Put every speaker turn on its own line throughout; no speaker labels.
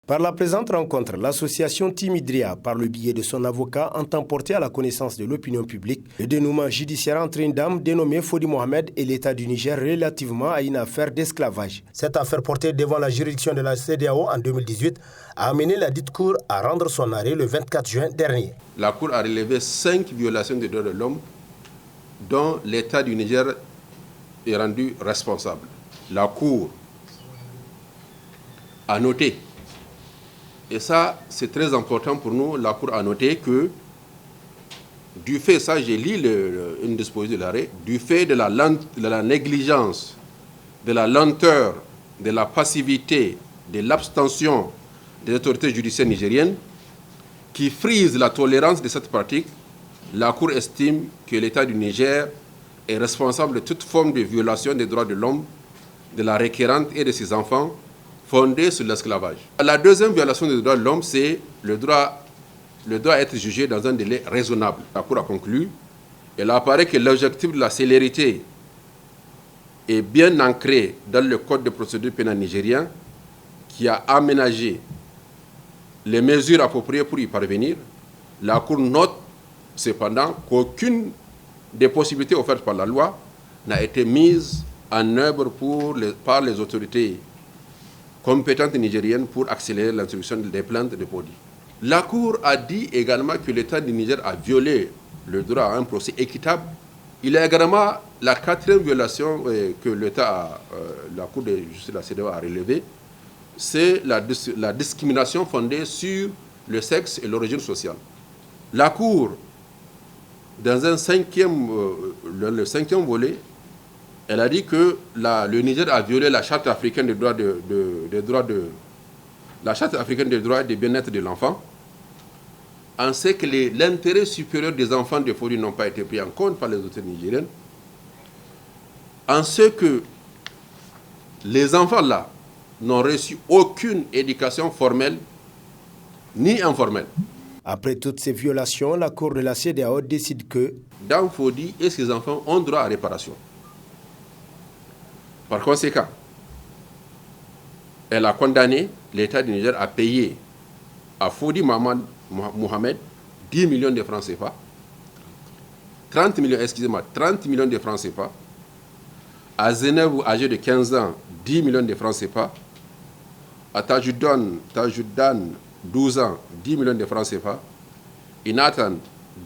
Par la présente rencontre, l'association Timidria, par le biais de son avocat, entend porter à la connaissance de l'opinion publique le dénouement judiciaire entre une dame dénommée Fodi Mohamed et l'État du Niger relativement à une affaire d'esclavage. Cette affaire portée devant la juridiction de la CEDEAO en 2018 a amené la dite cour à rendre son arrêt le 24 juin dernier.
La cour a relevé 5 violations des droits de l'homme dont l'État du Niger est rendu responsable. La cour a noté, et ça c'est très important pour nous, la cour a noté que du fait, ça j'ai lu une disposition de l'arrêt, du fait de la négligence, de la lenteur, de la passivité, de l'abstention des autorités judiciaires nigériennes qui frisent la tolérance de cette pratique, la Cour estime que l'État du Niger est responsable de toute forme de violation des droits de l'homme, de la requérante et de ses enfants, fondée sur l'esclavage. La deuxième violation des droits de l'homme, c'est le droit à être jugé dans un délai raisonnable. La Cour a conclu, il apparaît que l'objectif de la célérité est bien ancré dans le Code de procédure pénale nigérien qui a aménagé les mesures appropriées pour y parvenir. La Cour note cependant qu'aucune des possibilités offertes par la loi n'a été mise en œuvre par les autorités compétentes nigériennes pour accélérer l'instruction des plaintes de Fodi. La Cour a dit également que l'État du Niger a violé le droit à un procès équitable. Il y a également la quatrième violation que la Cour de justice de la CEDEAO a relevée, c'est la discrimination fondée sur le sexe et l'origine sociale. La Cour, dans le cinquième volet, elle a dit que le Niger a violé la Charte africaine des droits la Charte africaine des droits et du bien-être de l'enfant, en ce que l'intérêt supérieur des enfants de Fodi n'ont pas été pris en compte par les autorités nigériennes, en ce que les enfants-là n'ont reçu aucune éducation formelle ni informelle.
Après toutes ces violations, la Cour de la CEDEAO décide que
Dame Fodi et ses enfants ont droit à réparation. Par conséquent, elle a condamné l'État du Niger à payer à Fodi Mohamed 10 millions de francs CFA, 30 millions de francs CFA, à Zenebou, âgé de 15 ans, 10 millions de francs CFA, à Tajoudan, 12 ans, 10 millions de francs CFA, Inatan,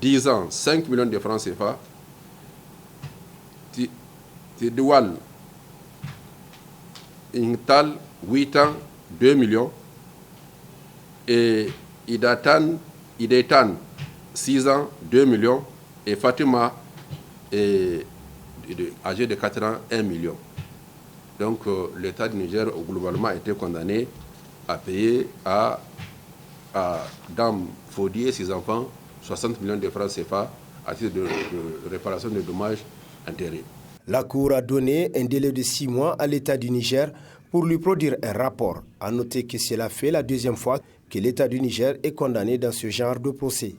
10 ans, 5 millions de francs CFA, Tidoual, Intal, 8 ans, 2 millions, et Idatan, 6 ans, 2 millions, et Fatima, âgé de 4 ans, 1 million. Donc l'État du Niger globalement a été condamné à payer à Dame Fodi et ses enfants 60 millions de francs CFA à titre de réparation de dommages intérêts.
La Cour a donné un délai de 6 mois à l'État du Niger pour lui produire un rapport. À noter que cela fait la deuxième fois que l'État du Niger est condamné dans ce genre de procès.